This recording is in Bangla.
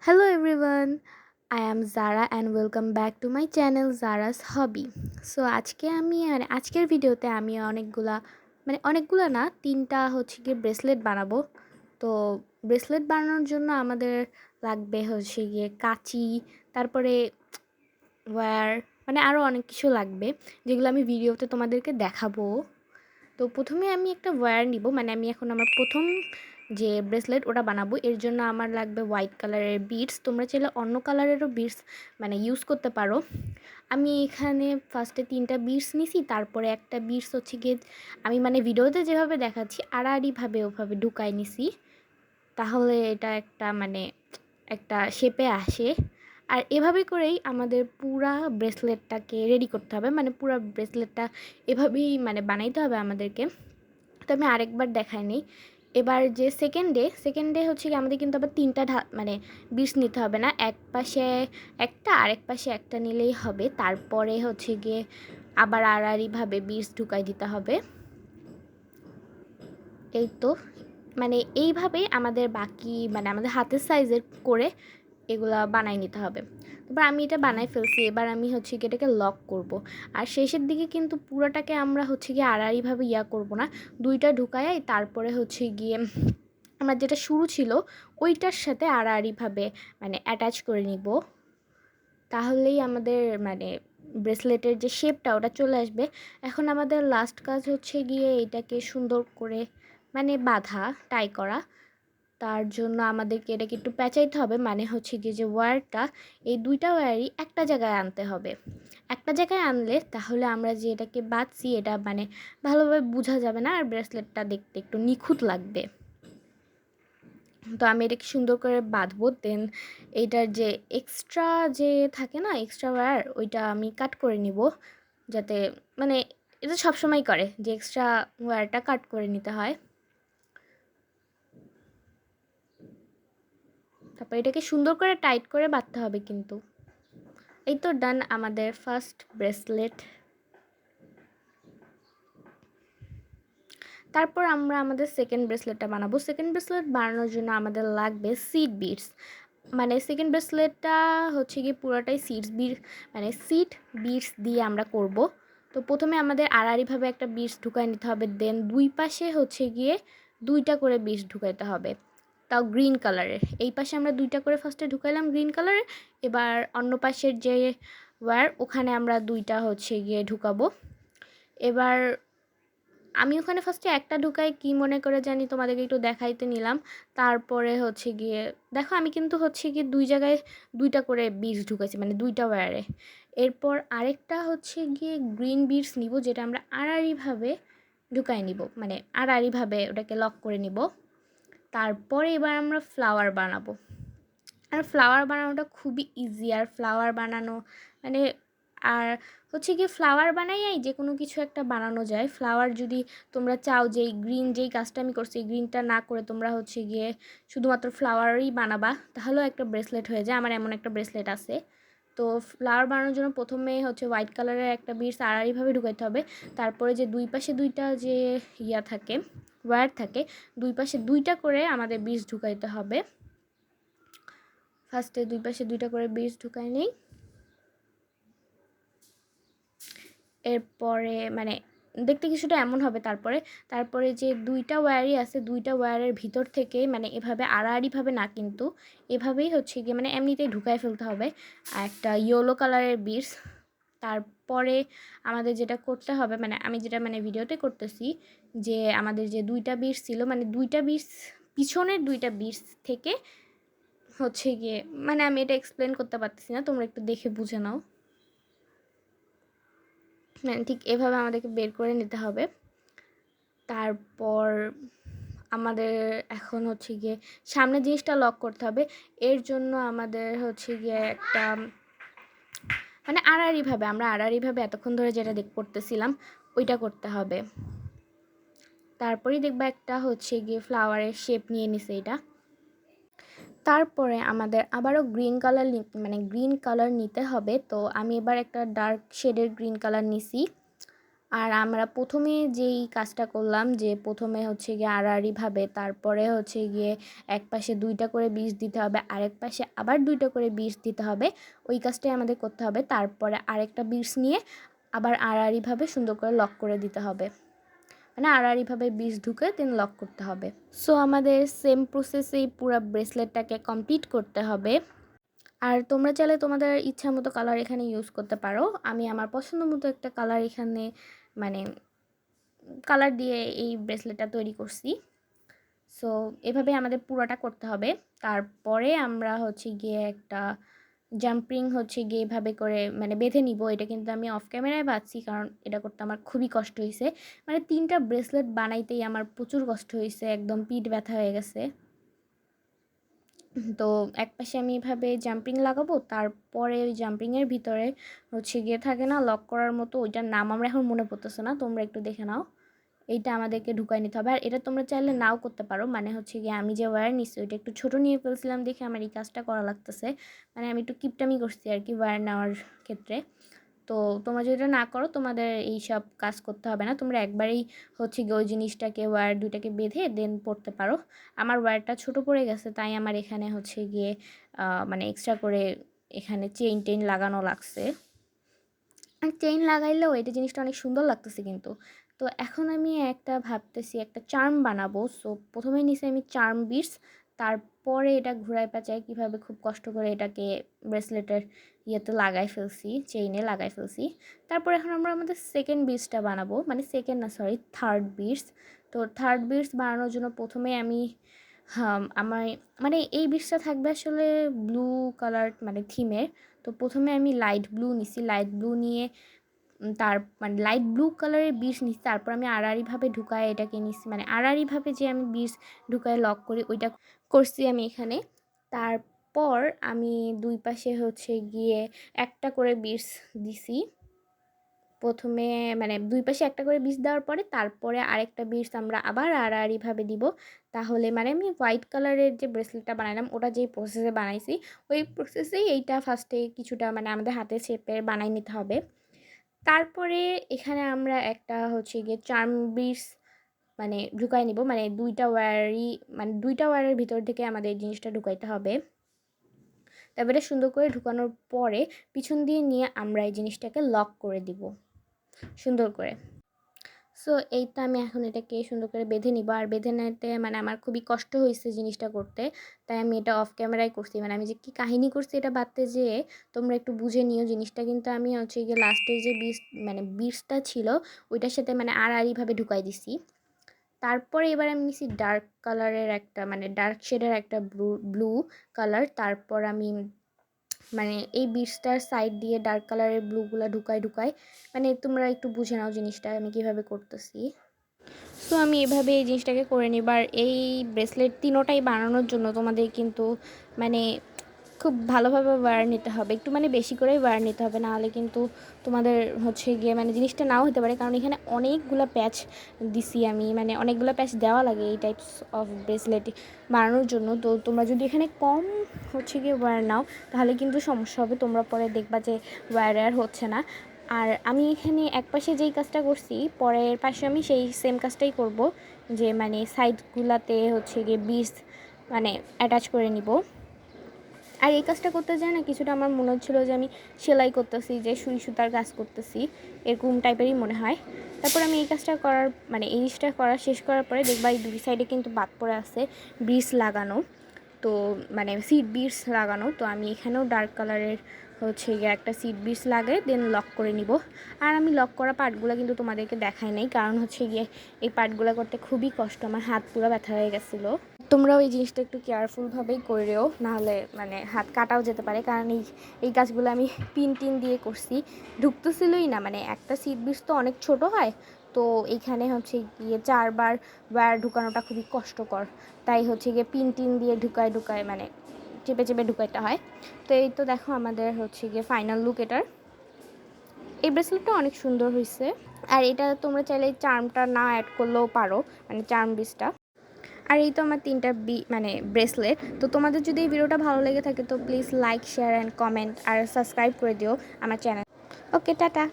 Hello everyone, I am Zara and welcome back to my channel Zara's Hobby. So আজকের ভিডিওতে আমি অনেকগুলা না তিনটা হচ্ছে গিয়ে ব্রেসলেট বানাবো। তো ব্রেসলেট বানানোর জন্য আমাদের লাগবে হচ্ছে গিয়ে কাঁচি, তারপরে ওয়্যার, আরও অনেক কিছু লাগবে যেগুলো আমি ভিডিওতে তোমাদেরকে দেখাবো। তো প্রথমে আমি একটা ওয়্যার নিব, আমি এখন আমার প্রথম যে ব্রেসলেট ওটা বানাবো। এর জন্য আমার লাগবে হোয়াইট কালারের বিডস। তোমরা চাইলে অন্য কালারেরও বিডস ইউজ করতে পারো। আমি এখানে ফার্স্টে 3টা বিডস নিছি, তারপরে একটা বিডস হচ্ছে গিয়ে আমি ভিডিওতে যেভাবে দেখাচ্ছি আড়াআড়িভাবে ওভাবে ঢুকাই নিছি, তাহলে এটা একটা শেপে আসে। আর এভাবে করেই আমাদের পুরা ব্রেসলেটটাকে রেডি করতে হবে, পুরা ব্রেসলেটটা এভাবেই বানাইতে হবে আমাদেরকে। তো আমি আরেকবার দেখাই নিই। এবার যে সেকেন্ড ডে হচ্ছে কি আমাদের কিন্তু আবার 3টা বিটস নিতে হবে না, এক পাশে একটা আরেক পাশে একটা নিলেই হবে। তারপরে হচ্ছে গিয়ে আবার আড়াআড়িভাবে বিটস ঢুকাই দিতে হবে। এই তো এইভাবেই আমাদের বাকি আমাদের হাতের সাইজের করে এগুলা বানাই নিতে হবে। তারপর আমি এটা বানাই ফেলছি, এবার আমি হচ্ছে গিয়ে এটাকে লক করব। আর শেষের দিকে কিন্তু পুরোটাকে আমরা হচ্ছে গিয়ে আড়াআড়িভাবে করব না, দুইটা ঢুকাই তারপরে হচ্ছে গিয়ে আমার যেটা শুরু ছিল ওইটার সাথে আড়াআড়িভাবে অ্যাটাচ করে নিব। তাহলেই আমাদের ব্রেসলেটের যে শেপটা ওটা চলে আসবে। এখন আমাদের লাস্ট কাজ হচ্ছে গিয়ে এটাকে সুন্দর করে বাঁধা, টাই করা। তার জন্য আমাদেরকে এটাকে একটু প্যাঁচাইতে হবে, হচ্ছে গিয়ে যে ওয়্যারটা, এই দুইটা ওয়্যারই একটা জায়গায় আনতে হবে। একটা জায়গায় আনলে তাহলে আমরা যে এটাকে বাঁধছি এটা ভালোভাবে বোঝা যাবে না, আর ব্রেসলেটটা দেখতে একটু নিখুঁত লাগবে। তো আমি এটাকে সুন্দর করে বাঁধবো। দেন এইটার যে এক্সট্রা যে থাকে না এক্সট্রা ওয়্যার, ওইটা আমি কাট করে নিব, যাতে এটা সবসময় করে যে এক্সট্রা ওয়্যারটা কাট করে নিতে হয়। তারপর এটাকে সুন্দর করে টাইট করে বাঁধতে হবে কিন্তু। এই তো ডান আমাদের ফার্স্ট ব্রেসলেট। তারপর আমরা আমাদের সেকেন্ড ব্রেসলেটটা বানাবো। সেকেন্ড ব্রেসলেট বানানোর জন্য আমাদের লাগবে সিড বিডস। সেকেন্ড ব্রেসলেটটা হচ্ছে গিয়ে পুরোটাই সিড বিডস দিয়ে আমরা করব। তো প্রথমে আমাদের আড়াআড়িভাবে একটা বিডস ঢুকাই নিতে হবে, দেন দুই পাশে হচ্ছে গিয়ে দুইটা করে বিডস ঢুকাইতে হবে, তাও গ্রিন কালারের। এই পাশে আমরা দুইটা করে ফার্স্টে ঢুকাইলাম গ্রিন কালারের, এবার অন্য পাশের যে ওয়্যার ওখানে আমরা দুইটা হচ্ছে গিয়ে ঢুকাবো। এবার আমি ওখানে ফার্স্টে একটা ঢুকাই, কি মনে করে জানি তোমাদেরকে একটু দেখাইতে নিলাম। তারপরে হচ্ছে গিয়ে দেখো আমি কিন্তু হচ্ছে গিয়ে দুই জায়গায় দুইটা করে বিডস ঢুকাইছি, দুইটা ওয়্যারে। এরপর আরেকটা হচ্ছে গিয়ে গ্রিন বিডস নিব, যেটা আমরা আড়াআড়িভাবে ঢুকাই নিব, আড়াআড়িভাবে ওটাকে লক করে নিব। তারপরে এবার আমরা ফ্লাওয়ার বানাবো। আর ফ্লাওয়ার বানানোটা খুবই ইজি। আর ফ্লাওয়ার বানানো মানে আর হচ্ছে গিয়ে ফ্লাওয়ার বানাইয়াই যে কোনো কিছু একটা বানানো যায়। ফ্লাওয়ার যদি তোমরা চাও যে এই গ্রিন যেই কাজটা আমি করছি এই গ্রিনটা না করে তোমরা হচ্ছে গিয়ে শুধুমাত্র ফ্লাওয়ারই বানাবা, তাহলেও একটা ব্রেসলেট হয়ে যায়। আমার এমন একটা ব্রেসলেট আছে। তো ফ্লাওয়ার বানানোর জন্য প্রথমে হচ্ছে হোয়াইট কালারের একটা বিডস আড়াআড়িভাবে ঢুকাইতে হবে। তারপরে যে দুই পাশে দুইটা যে থাকে ওয়্যার থাকে, দুই পাশে দুইটা করে আমাদের বিডস ঢুকাইতে হবে। ফার্স্টে দুই পাশে দুইটা করে বিডস ঢুকাই নেই। এরপরে দেখতে কিছুটা এমন হবে। তারপরে যে দুইটা ওয়্যারই আছে, দুইটা ওয়্যারের ভিতর থেকে এভাবে আড়াআড়িভাবে না, কিন্তু এভাবেই হচ্ছে গিয়ে এমনিতেই ঢুকায় ফেলতে হবে একটা ইয়েলো কালারের বিডস। তারপরে আমাদের যেটা করতে হবে, আমি যেটা ভিডিওতে করতেছি, যে আমাদের যে দুইটা বিডস ছিল, দুইটা বিডস পিছনের দুইটা বিডস থেকে হচ্ছে গিয়ে আমি এটা এক্সপ্লেন করতে পারতেছি না, তোমরা একটু দেখে বুঝে নাও। ঠিক এভাবে আমাদেরকে বের করে নিতে হবে। তারপর আমাদের এখন হচ্ছে গিয়ে সামনের জিনিসটা লক করতে হবে। এর জন্য আমাদের হচ্ছে গিয়ে একটা আড়াআড়িভাবে আমরা আড়াআড়িভাবে এতক্ষণ ধরে যেটা করতেছিলাম ওইটা করতে হবে। তারপরেই দেখবা একটা হচ্ছে গিয়ে ফ্লাওয়ারের শেপ নিয়ে নিছে এটা। তারপরে আমাদের আবারও গ্রিন কালার নিতে হবে। তো আমি এবার একটা ডার্ক শেডের গ্রিন কালার নিছি। আর আমরা প্রথমে যেই কাজটা করলাম যে প্রথমে হচ্ছে গিয়ে আড়াআড়িভাবে, তারপরে হচ্ছে গিয়ে এক পাশে 2টা করে বিটস দিতে হবে, আরেক পাশে আবার 2টা করে বিটস দিতে হবে, ওই কাজটাই আমাদের করতে হবে। তারপরে আরেকটা বিটস নিয়ে আবার আড়াআড়িভাবে সুন্দর করে লক করে দিতে হবে, মানে আড়াআড়িভাবে বিটস ঢুকে দেন লক করতে হবে। সো আমাদের সেম প্রসেসেই পুরো ব্রেসলেটটাকে কমপ্লিট করতে হবে। আর তোমরা চাইলে তোমাদের ইচ্ছা মতো কালার এখানে ইউজ করতে পারো। আমি আমার পছন্দ মতো একটা কালার এখানে মানে কালার দিয়ে এই ব্রেসলেটটা তৈরি করছি। সো এভাবে আমাদের পুরোটা করতে হবে। তারপরে আমরা হচ্ছে গিয়ে একটা জাম্পিং হচ্ছে গিয়ে এভাবে করে মানে বেঁধে নিব। এটা কিন্তু আমি অফ ক্যামেরায় বাঁধছি, কারণ এটা করতে আমার খুবই কষ্ট হয়েছে। মানে 3টা ব্রেসলেট বানাইতেই আমার প্রচুর কষ্ট হয়েছে, একদম পিঠ ব্যথা হয়ে গেছে। তো এক পাশে আমি এভাবে জাম্পিং লাগাবো, তারপরে ওই জাম্পিংয়ের ভিতরে হচ্ছে গিয়ে থাকে না লক করার মতো, ওইটার নাম আমরা এখন মনে পড়তেছে না, তোমরা একটু দেখে নাও। এইটা আমাদেরকে ঢুকাই নিতে হবে। আর এটা তোমরা চাইলে নাও করতে পারো, মানে হচ্ছে গিয়ে আমি যে ওয়্যার নিচ্ছি ওইটা একটু ছোটো নিয়ে ফেলছিলাম দেখে আমার এই কাজটা করা লাগতেছে। মানে আমি একটু কিপটামি করছি আর কি ওয়্যার নেওয়ার ক্ষেত্রে। তো তোমরা যদি এটা না করো তোমাদের এইসব কাজ করতে হবে না, তোমরা একবারেই হচ্ছে গিয়ে ওই জিনিসটাকে ওয়্যার 2টাকে বেঁধে দেন পড়তে পারো। আমার ওয়্যারটা ছোটো পড়ে গেছে, তাই আমার এখানে হচ্ছে গিয়ে মানে এক্সট্রা করে এখানে চেইন টেইন লাগানো লাগছে। আর চেইন লাগাইলেও এটা জিনিসটা অনেক সুন্দর লাগতেছে কিন্তু। তো এখন আমি একটা ভাবতেছি একটা চার্ম বানাবো। সো প্রথমে নিচে আমি চার্ম বিটস, তারপরে এটা ঘুরায় পেঁচায় কীভাবে খুব কষ্ট করে এটাকে ব্রেসলেটের ইয়েতে লাগাই ফেলছি, চেইনে লাগাই ফেলছি। তারপর এখন আমরা আমাদের সেকেন্ড বিটসটা বানাবো, মানে সেকেন্ড না সরি থার্ড বিটস। তো থার্ড বিটস বানানোর জন্য প্রথমে আমি আমার মানে এই বিটসটা থাকবে আসলে ব্লু কালার মানে থিমের। তো প্রথমে আমি লাইট ব্লু নিছি, লাইট ব্লু নিয়ে তার মানে লাইট ব্লু কালারের বিটস নিচ্ছি, তারপর আমি আড়াআড়িভাবে ঢুকায় এটাকে নিচ্ছি, মানে আড়াআড়িভাবে যে আমি বিটস ঢুকায় লক করি ওইটা করছি আমি এখানে। তারপর আমি দুই পাশে হচ্ছে গিয়ে একটা করে বিটস দিছি। প্রথমে মানে দুই পাশে একটা করে বিটস দেওয়ার পরে তারপরে আরেকটা বিটস আমরা আবার আড়াআড়িভাবে দিব। তাহলে মানে আমি হোয়াইট কালারের যে ব্রেসলেটটা বানালাম ওটা যেই প্রসেসে বানাইছি ওই প্রসেসেই এইটা ফার্স্টে কিছুটা মানে আমাদের হাতে শেপের বানাই নিতে হবে। তারপরে এখানে আমরা একটা হচ্ছে গিয়ে চার্ম বিটস মানে ঢুকাই নিব, মানে 2টা ওয়্যারই মানে 2টা ওয়্যারের ভিতর থেকে আমাদের এই জিনিসটা ঢুকাইতে হবে। তারপরে সুন্দর করে ঢুকানোর পরে পিছন দিয়ে নিয়ে আমরা এই জিনিসটাকে লক করে দিব সুন্দর করে। সো এই তো আমি এখন এটাকে সুন্দর করে বেঁধে নিব। আর বেঁধে নিতে মানে আমার খুবই কষ্ট হয়েছে জিনিসটা করতে, তাই আমি এটা অফ ক্যামেরায় করছি। মানে আমি যে কী কাহিনী করছি এটা বাদতে যেয়ে তোমরা একটু বুঝে নিও জিনিসটা। কিন্তু আমি হচ্ছে গিয়ে লাস্টের যে মানে বিটসটা ছিল ওইটার সাথে মানে আড়াআড়িভাবে ঢুকাই দিছি। তারপরে এবার আমি নিছি ডার্ক কালারের একটা মানে ডার্ক শেডের একটা ব্লু কালার। তারপর আমি মানে এই বিটসটার সাইড দিয়ে ডার্ক কালারের ব্লুগুলো ঢুকাই মানে তোমরা একটু বুঝে নাও জিনিসটা আমি কিভাবে করতেছি। সো আমি এভাবে এই জিনিসটাকে করে নিই। এবার এই ব্রেসলেট তিনোটাই বানানোর জন্য তোমাদের কিন্তু মানে খুব ভালোভাবে ওয়্যার নিতে হবে, একটু মানে বেশি করেই ওয়্যার নিতে হবে, নাহলে কিন্তু তোমাদের হচ্ছে গিয়ে মানে জিনিসটা নাও হতে পারে, কারণ এখানে অনেকগুলো প্যাচ দিছি আমি, মানে অনেকগুলো প্যাচ দেওয়া লাগে এই টাইপস অফ ব্রেসলেট বানানোর জন্য। তো তোমরা যদি এখানে কম হচ্ছে গিয়ে ওয়্যার নাও তাহলে কিন্তু সমস্যা হবে, তোমরা পরে দেখবা যে ওয়্যার হচ্ছে না। আর আমি এখানে এক পাশে যেই কাজটা করছি পরের পাশে আমি সেই সেম কাজটাই করব, যে মানে সাইডগুলাতে হচ্ছে গিয়ে বিটস মানে অ্যাটাচ করে নিব। আর এই কাজটা করতে যায় না কিছুটা আমার মনে হচ্ছিলো যে আমি সেলাই করতেছি, যে সুই সুতার কাজ করতেছি, এরকম টাইপেরই মনে হয়। তারপর আমি এই কাজটা করার মানে এই জিনিসটা করা শেষ করার পরে দেখবা এই দুই সাইডে কিন্তু বাদ পড়ে আছে বিটস লাগানো, তো মানে সিড বিটস লাগানো। তো আমি এখানেও ডার্ক কালারের হচ্ছে গিয়ে একটা সিড বিটস লাগে দেন লক করে নিব। আর আমি লক করা পার্টগুলো কিন্তু তোমাদেরকে দেখাই নাই, কারণ হচ্ছে গিয়ে এই পার্টগুলো করতে খুবই কষ্ট, আমার হাত পুরো ব্যথা হয়ে গেছিলো। তোমরাও এই জিনিসটা একটু কেয়ারফুলভাবেই করেও, নাহলে মানে হাত কাটাও যেতে পারে, কারণ এই কাজগুলো আমি পিন টিন দিয়ে করছি, ঢুকতেছিলই না, মানে একটা সিট বিটস তো অনেক ছোট হয়, তো এইখানে হচ্ছে গিয়ে 4বার ওয়্যার ঢুকানোটা খুবই কষ্টকর, তাই হচ্ছে গিয়ে পিন টিন দিয়ে ঢুকায় মানে চেপে চেপে ঢুকাইতে হয়। তো এই তো দেখো আমাদের হচ্ছে গিয়ে ফাইনাল লুক এটার। এই ব্রেসলেটটা অনেক সুন্দর হয়েছে। আর এটা তোমরা চাইলে চার্মটা না অ্যাড করলেও পারো, মানে চার্ম বিটসটা। আর এই তো আমার 3টা মানে ব্রেসলেট। তো তোমাদের যদি এই ভিডিওটা ভালো লেগে থাকে তো please like share and comment আর সাবস্ক্রাইব করে দিও আমার চ্যানেল। ওকে, টাটা।